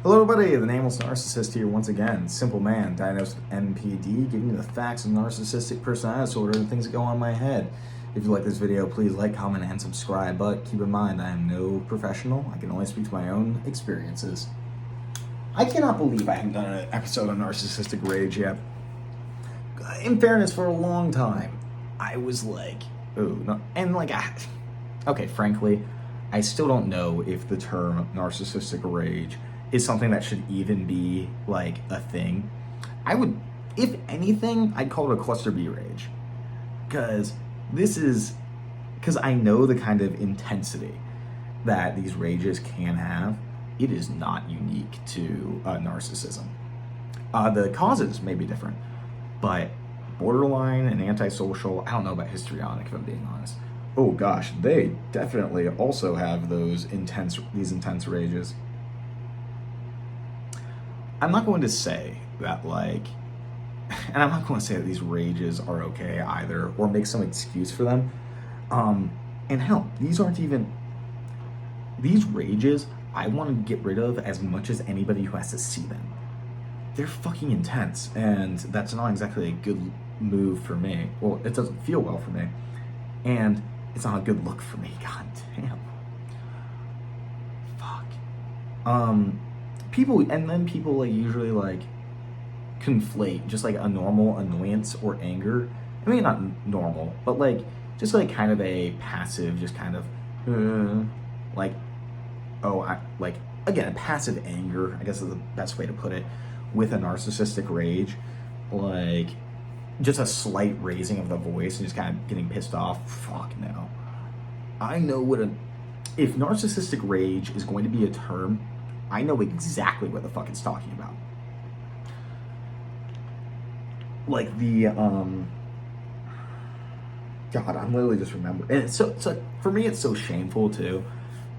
Hello everybody, the Nameless Narcissist here once again. Simple man, diagnosed with NPD, giving you the facts of narcissistic personality disorder and things that go on in my head. If you like this video, please like, comment, and subscribe, but keep in mind I am no professional. I can only speak to my own experiences. I cannot believe I haven't done an episode on narcissistic rage yet. In fairness, for a long time, I was like, ooh, no, and like, okay, frankly, I still don't know if the term narcissistic rage is something that should even be like a thing. I would, if anything, I'd call it a cluster B rage. Because I know the kind of intensity that these rages can have. It is not unique to narcissism. The causes may be different, but borderline and antisocial, I don't know about histrionic if I'm being honest. Oh gosh, they definitely also have these intense rages. I'm not going to say that and I'm not going to say that these rages are okay either, or make some excuse for them. And hell, these rages I want to get rid of as much as anybody who has to see them. They're fucking intense, and that's not exactly a good move for me. Well, it doesn't feel well for me, and it's not a good look for me. God damn. Fuck. People usually like conflate just like a normal annoyance or anger. I mean, not normal, but like just like kind of a passive, just kind of again, passive anger, I guess is the best way to put it, with a narcissistic rage, like just a slight raising of the voice and just kind of getting pissed off. Fuck no. I know if narcissistic rage is going to be a term, I know exactly what the fuck it's talking about. Like God, I'm literally just remembering. And it's so for me, it's so shameful too,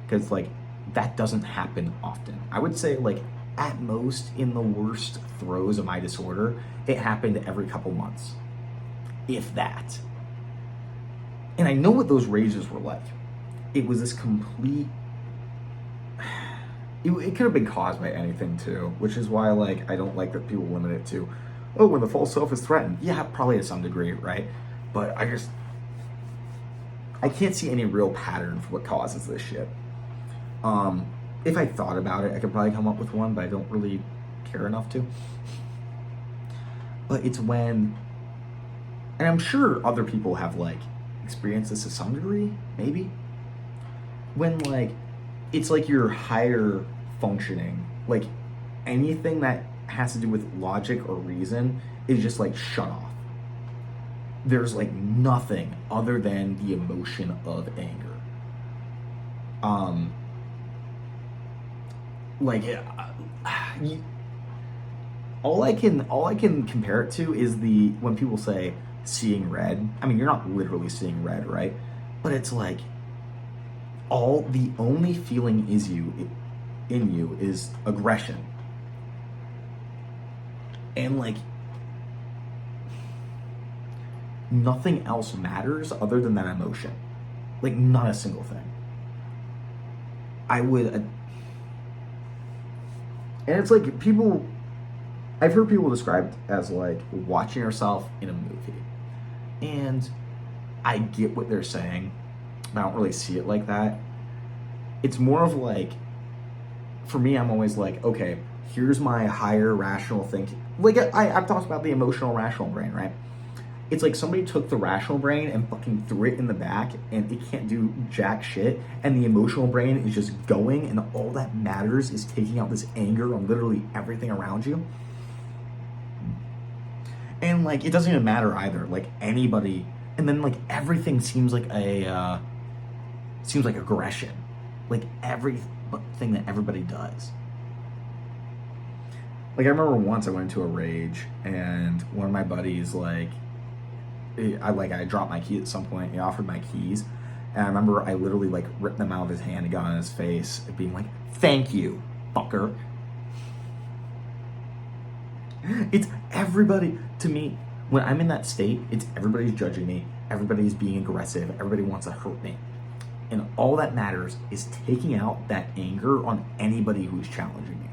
because like that doesn't happen often. I would say like at most in the worst throes of my disorder, it happened every couple months, if that. And I know what those rages were like. It was this complete. It could have been caused by anything too, which is why like I don't like that people limit it to, oh, when the false self is threatened. Yeah, probably to some degree, right? But I can't see any real pattern for what causes this shit. If I thought about it, I could probably come up with one, but I don't really care enough to. But it's when, and I'm sure other people have like experienced this to some degree, maybe, when like it's like your higher functioning, like anything that has to do with logic or reason is just like shut off. There's like nothing other than the emotion of anger. All I can compare it to is when people say seeing red. I mean, you're not literally seeing red, right? But it's like the only feeling in you is aggression. And like nothing else matters other than that emotion. Like not a single thing. And it's like I've heard people describe it as like watching yourself in a movie. And I get what they're saying. I don't really see it like that. It's more of like, for me, I'm always like, okay, here's my higher rational thinking. Like I've talked about the emotional rational brain, right? It's like somebody took the rational brain and fucking threw it in the back and it can't do jack shit. And the emotional brain is just going, and all that matters is taking out this anger on literally everything around you. And like, it doesn't even matter either. Like anybody, and then like everything seems like aggression. Like everything that everybody does. Like I remember once I went into a rage and one of my buddies I dropped my key at some point. He offered my keys, and I remember I literally like ripped them out of his hand and got on his face, being like, "Thank you, fucker." It's everybody to me when I'm in that state. It's everybody's judging me, everybody's being aggressive, everybody wants to hurt me, and all that matters is taking out that anger on anybody who's challenging me.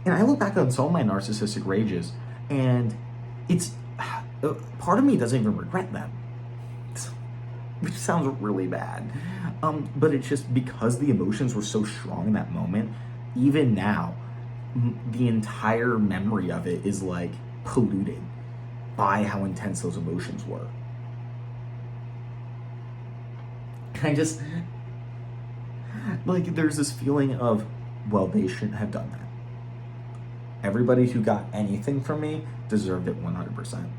And I look back on some of my narcissistic rages, and it's, part of me doesn't even regret them, which sounds really bad. But it's just because the emotions were so strong in that moment, even now, the entire memory of it is like polluted by how intense those emotions were. And I just, like, there's this feeling of, well, they shouldn't have done that. Everybody who got anything from me deserved it 100%.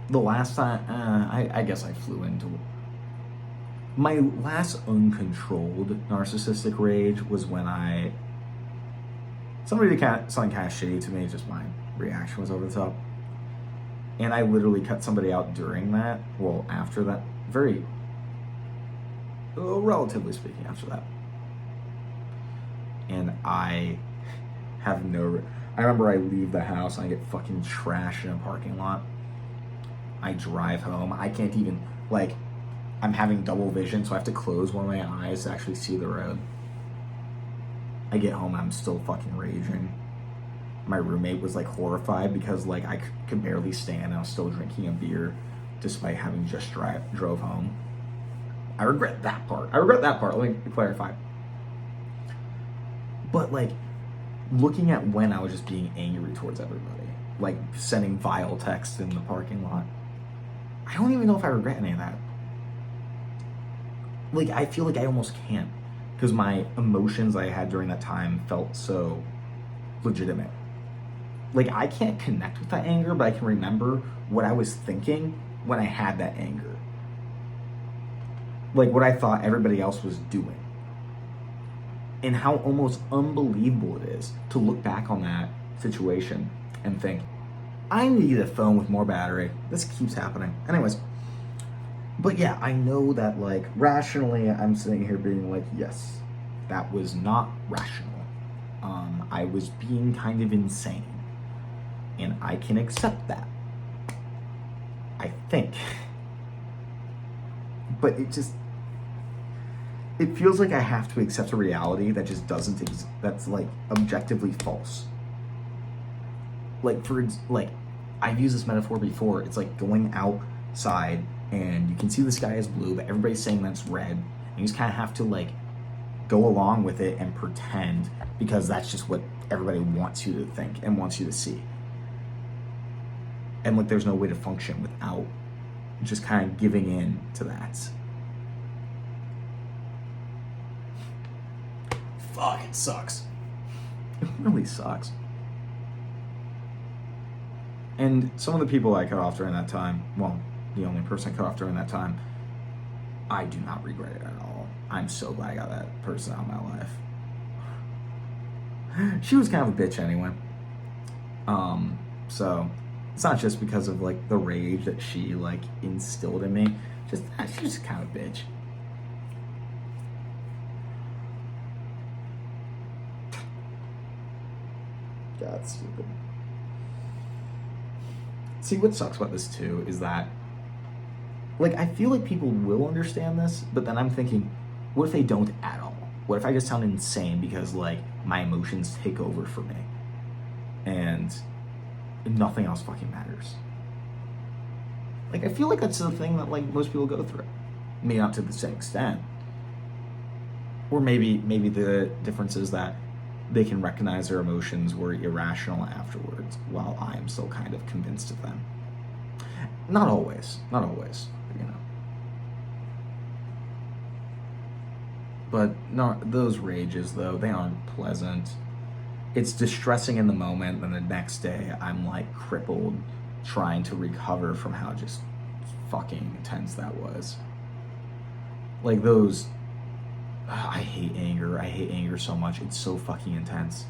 The last time, I guess I flew into my last uncontrolled narcissistic rage was when somebody did something kind of shitty to me, just my reaction was over the top. And I literally cut somebody out during that, well, after that, relatively speaking, after that. And I remember I leave the house and I get fucking trashed in a parking lot. I drive home. I can't even, like, I'm having double vision, so I have to close one of my eyes to actually see the road. I get home, I'm still fucking raging. My roommate was, like, horrified because, like, I could barely stand. I was still drinking a beer despite having just drove home. I regret that part. Let me clarify. But, like, looking at when I was just being angry towards everybody, like sending vile texts in the parking lot, I don't even know if I regret any of that. Like, I feel like I almost can't, because my emotions I had during that time felt so legitimate. Like, I can't connect with that anger, but I can remember what I was thinking when I had that anger. Like, what I thought everybody else was doing. And how almost unbelievable it is to look back on that situation and think, I need a phone with more battery. This keeps happening. Anyways. But yeah, I know that, like, rationally, I'm sitting here being like, yes, that was not rational. I was being kind of insane. And I can accept that. I think. But it feels like I have to accept a reality that just doesn't exist, that's, like, objectively false. Like, I've used this metaphor before. It's like going outside and you can see the sky is blue, but everybody's saying that's red. And you just kind of have to, like, go along with it and pretend, because that's just what everybody wants you to think and wants you to see. And, like, there's no way to function without just kind of giving in to that. Fuck, it sucks. It really sucks. And some of the people I cut off during that time, well, the only person I cut off during that time, I do not regret it at all. I'm so glad I got that person out of my life. She was kind of a bitch anyway. So it's not just because of, like, the rage that she, like, instilled in me. She's just kind of a bitch. God, stupid. See, what sucks about this too is that, like, I feel like people will understand this, but then I'm thinking, what if they don't at all? What if I just sound insane because, like, my emotions take over for me and nothing else fucking matters? Like, I feel like that's the thing that, like, most people go through. Maybe not to the same extent. Or maybe the difference is that they can recognize their emotions were irrational afterwards, while I'm still kind of convinced of them. Not always, you know. But no, those rages, though, they aren't pleasant. It's distressing in the moment, then the next day I'm, like, crippled, trying to recover from how just fucking intense that was. Like, those... I hate anger. I hate anger so much. It's so fucking intense.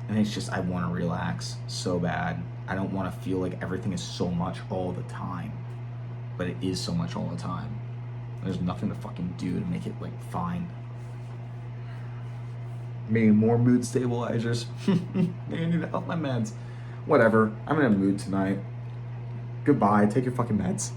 And it's just, I want to relax so bad. I don't want to feel like everything is so much all the time. But it is so much all the time. There's nothing to fucking do to make it, like, fine. Maybe more mood stabilizers. Maybe I need to help my meds. Whatever. I'm in a mood tonight. Goodbye. Take your fucking meds.